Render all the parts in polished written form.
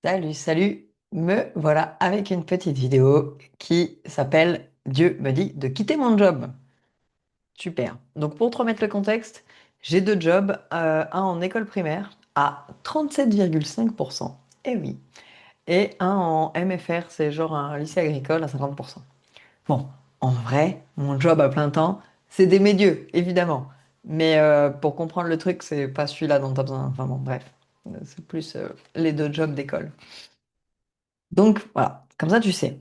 Salut, salut, me voilà avec une petite vidéo qui s'appelle Dieu me dit de quitter mon job. Super. Donc pour te remettre le contexte, j'ai deux jobs, un en école primaire à 37,5%, et oui, et un en MFR, c'est genre un lycée agricole à 50%. Bon, en vrai, mon job à plein temps, c'est des médieux, évidemment. Mais pour comprendre le truc, c'est pas celui-là dont tu as besoin. Enfin bon, bref, c'est plus les deux jobs d'école. Donc voilà, comme ça tu sais.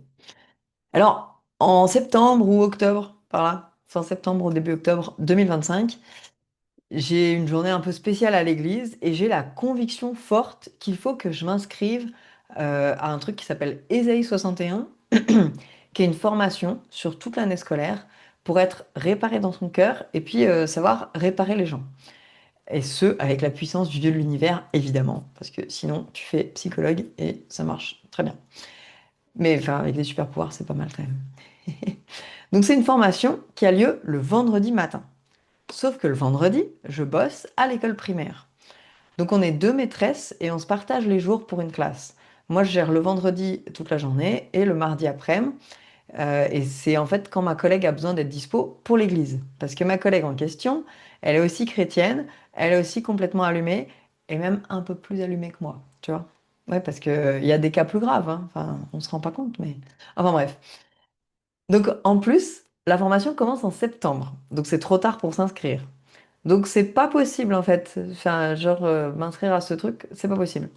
Alors, en septembre ou octobre, par là, fin septembre ou début octobre 2025, j'ai une journée un peu spéciale à l'église et j'ai la conviction forte qu'il faut que je m'inscrive à un truc qui s'appelle Ésaïe 61, qui est une formation sur toute l'année scolaire pour être réparé dans son cœur et puis savoir réparer les gens. Et ce, avec la puissance du Dieu de l'univers, évidemment, parce que sinon tu fais psychologue et ça marche très bien. Mais enfin, avec des super pouvoirs, c'est pas mal quand même. Donc c'est une formation qui a lieu le vendredi matin. Sauf que le vendredi, je bosse à l'école primaire. Donc on est deux maîtresses et on se partage les jours pour une classe. Moi, je gère le vendredi toute la journée et le mardi après-midi. Et c'est en fait quand ma collègue a besoin d'être dispo pour l'église. Parce que ma collègue en question, elle est aussi chrétienne, elle est aussi complètement allumée et même un peu plus allumée que moi, tu vois. Ouais, parce qu'il y a des cas plus graves, hein. Enfin, on se rend pas compte, mais... Enfin bref. Donc en plus, la formation commence en septembre. Donc c'est trop tard pour s'inscrire. Donc c'est pas possible en fait. Enfin, genre m'inscrire à ce truc, c'est pas possible.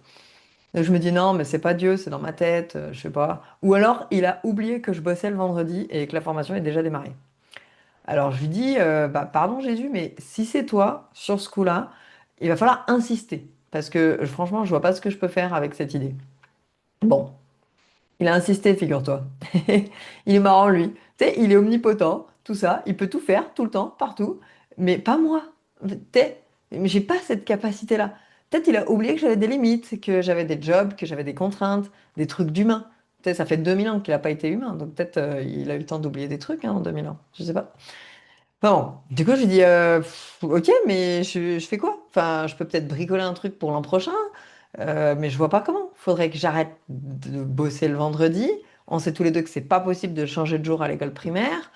Donc je me dis non, mais c'est pas Dieu, c'est dans ma tête, je sais pas. Ou alors il a oublié que je bossais le vendredi et que la formation est déjà démarrée. Alors je lui dis bah pardon Jésus, mais si c'est toi sur ce coup-là, il va falloir insister parce que franchement, je vois pas ce que je peux faire avec cette idée. Bon, il a insisté, figure-toi. Il est marrant, lui. Tu sais, il est omnipotent, tout ça. Il peut tout faire, tout le temps, partout. Mais pas moi. Tu sais, mais j'ai pas cette capacité-là. Peut-être il a oublié que j'avais des limites, que j'avais des jobs, que j'avais des contraintes, des trucs d'humain. Tu sais, ça fait 2000 ans qu'il n'a pas été humain. Donc peut-être il a eu le temps d'oublier des trucs hein, en 2000 ans. Je sais pas. Bon, du coup, je lui dis, ok, mais je fais quoi? Enfin, je peux peut-être bricoler un truc pour l'an prochain, mais je vois pas comment. Faudrait que j'arrête de bosser le vendredi. On sait tous les deux que c'est pas possible de changer de jour à l'école primaire.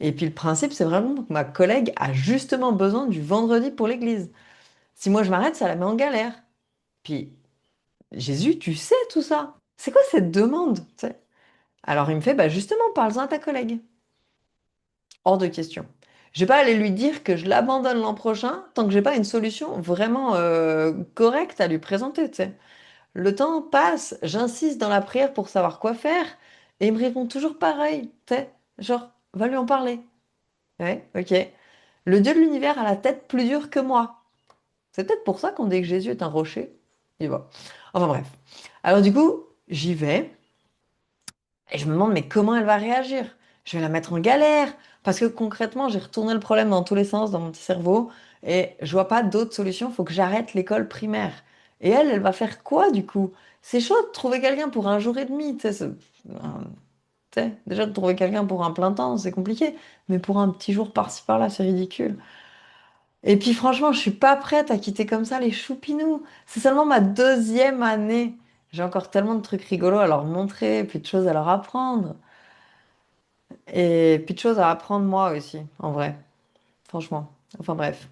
Et puis le principe, c'est vraiment que ma collègue a justement besoin du vendredi pour l'église. Si moi je m'arrête, ça la met en galère. Puis, Jésus, tu sais tout ça. C'est quoi cette demande? Tu sais. Alors il me fait, bah justement, parle-en à ta collègue. Hors de question. Je vais pas aller lui dire que je l'abandonne l'an prochain tant que j'ai pas une solution vraiment correcte à lui présenter, tu sais. Le temps passe, j'insiste dans la prière pour savoir quoi faire et il me répond toujours pareil, tu sais. Genre, va lui en parler. Ouais, ok. Le Dieu de l'univers a la tête plus dure que moi. C'est peut-être pour ça qu'on dit que Jésus est un rocher. Il va. Enfin bref. Alors du coup, j'y vais. Et je me demande, mais comment elle va réagir? Je vais la mettre en galère. Parce que concrètement, j'ai retourné le problème dans tous les sens dans mon petit cerveau. Et je vois pas d'autre solution. Il faut que j'arrête l'école primaire. Et elle va faire quoi du coup? C'est chaud de trouver quelqu'un pour un jour et demi. Tu sais, déjà de trouver quelqu'un pour un plein temps, c'est compliqué. Mais pour un petit jour par-ci par-là, c'est ridicule. Et puis franchement, je suis pas prête à quitter comme ça les choupinous. C'est seulement ma deuxième année. J'ai encore tellement de trucs rigolos à leur montrer, puis de choses à leur apprendre. Et puis de choses à apprendre moi aussi, en vrai. Franchement. Enfin bref.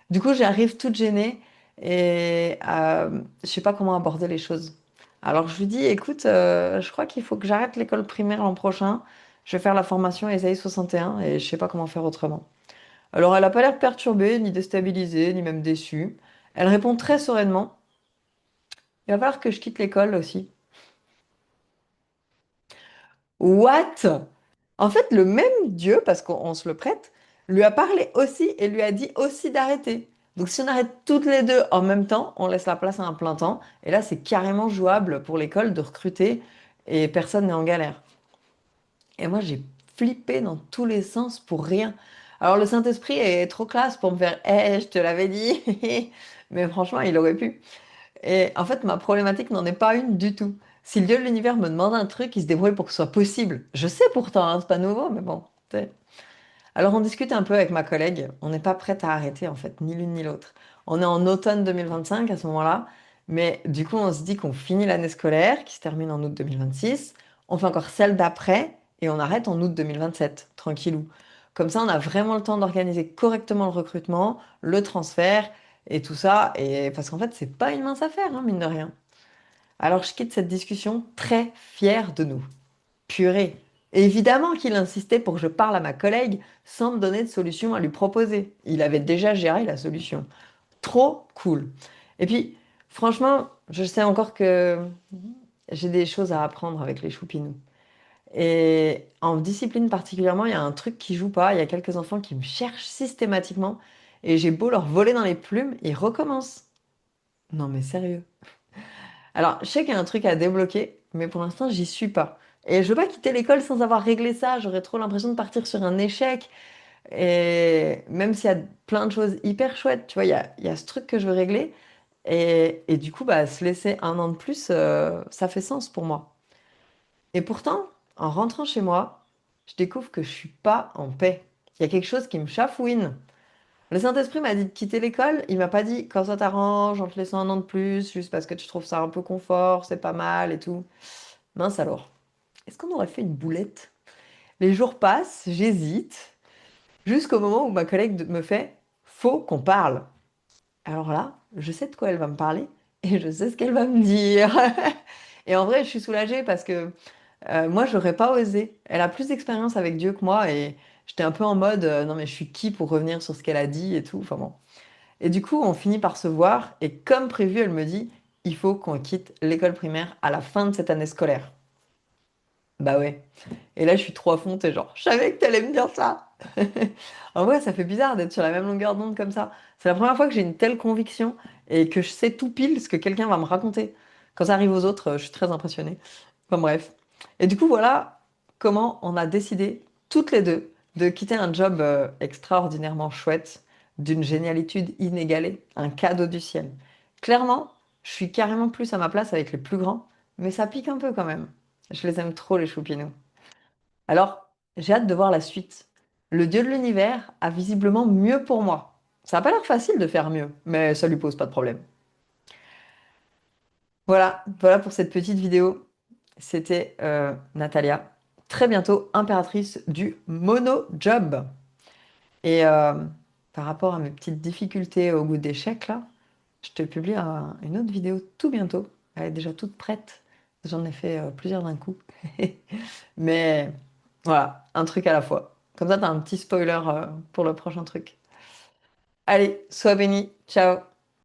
Du coup, j'arrive toute gênée et je sais pas comment aborder les choses. Alors je lui dis, écoute, je crois qu'il faut que j'arrête l'école primaire l'an prochain. Je vais faire la formation ESAI 61 et je sais pas comment faire autrement. Alors elle a pas l'air perturbée, ni déstabilisée, ni même déçue. Elle répond très sereinement. Il va falloir que je quitte l'école aussi. What? En fait, le même Dieu, parce qu'on se le prête, lui a parlé aussi et lui a dit aussi d'arrêter. Donc si on arrête toutes les deux en même temps, on laisse la place à un plein temps. Et là, c'est carrément jouable pour l'école de recruter et personne n'est en galère. Et moi, j'ai flippé dans tous les sens pour rien. Alors le Saint-Esprit est trop classe pour me faire je te l'avais dit. Mais franchement, il aurait pu. Et en fait, ma problématique n'en est pas une du tout. Si le Dieu de l'univers me demande un truc, il se débrouille pour que ce soit possible. Je sais pourtant, hein, c'est pas nouveau, mais bon. Tu Alors on discute un peu avec ma collègue. On n'est pas prête à arrêter en fait, ni l'une ni l'autre. On est en automne 2025 à ce moment-là, Mais du coup, on se dit qu'on finit l'année scolaire, qui se termine en août 2026. On fait encore celle d'après et on arrête en août 2027, tranquillou. Comme ça, on a vraiment le temps d'organiser correctement le recrutement, le transfert et tout ça. Et parce qu'en fait, c'est pas une mince affaire, hein, mine de rien. Alors, je quitte cette discussion très fière de nous. Purée. Évidemment qu'il insistait pour que je parle à ma collègue sans me donner de solution à lui proposer. Il avait déjà géré la solution. Trop cool. Et puis, franchement, je sais encore que j'ai des choses à apprendre avec les choupinous. Et en discipline particulièrement, il y a un truc qui joue pas. Il y a quelques enfants qui me cherchent systématiquement. Et j'ai beau leur voler dans les plumes, ils recommencent. Non mais sérieux. Alors, je sais qu'il y a un truc à débloquer, mais pour l'instant, j'y suis pas. Et je veux pas quitter l'école sans avoir réglé ça. J'aurais trop l'impression de partir sur un échec. Et même s'il y a plein de choses hyper chouettes, tu vois, il y a ce truc que je veux régler. Et du coup, bah, se laisser un an de plus, ça fait sens pour moi. Et pourtant, en rentrant chez moi, je découvre que je suis pas en paix. Il y a quelque chose qui me chafouine. Le Saint-Esprit m'a dit de quitter l'école. Il m'a pas dit quand ça t'arrange, en te laissant un an de plus, juste parce que tu trouves ça un peu confort, c'est pas mal et tout. Mince alors. Est-ce qu'on aurait fait une boulette? Les jours passent, j'hésite, jusqu'au moment où ma collègue me fait, faut qu'on parle. Alors là, je sais de quoi elle va me parler et je sais ce qu'elle va me dire. Et en vrai, je suis soulagée parce que moi, j'aurais pas osé. Elle a plus d'expérience avec Dieu que moi et j'étais un peu en mode non mais je suis qui pour revenir sur ce qu'elle a dit et tout. Enfin bon. Et du coup, on finit par se voir et comme prévu, elle me dit il faut qu'on quitte l'école primaire à la fin de cette année scolaire. Bah ouais. Et là, je suis trop à fond, t'es genre, je savais que t'allais me dire ça. En vrai, ça fait bizarre d'être sur la même longueur d'onde comme ça. C'est la première fois que j'ai une telle conviction et que je sais tout pile ce que quelqu'un va me raconter. Quand ça arrive aux autres, je suis très impressionnée. Enfin bref. Et du coup, voilà comment on a décidé, toutes les deux, de quitter un job extraordinairement chouette, d'une génialitude inégalée, un cadeau du ciel. Clairement, je suis carrément plus à ma place avec les plus grands, mais ça pique un peu quand même. Je les aime trop, les choupinous. Alors, j'ai hâte de voir la suite. Le dieu de l'univers a visiblement mieux pour moi. Ça n'a pas l'air facile de faire mieux, mais ça lui pose pas de problème. Voilà pour cette petite vidéo. C'était Natalia, très bientôt impératrice du mono-job. Et par rapport à mes petites difficultés au goût d'échec, là, je te publie une autre vidéo tout bientôt. Elle est déjà toute prête. J'en ai fait plusieurs d'un coup. Mais voilà, un truc à la fois. Comme ça, t'as un petit spoiler pour le prochain truc. Allez, sois béni. Ciao.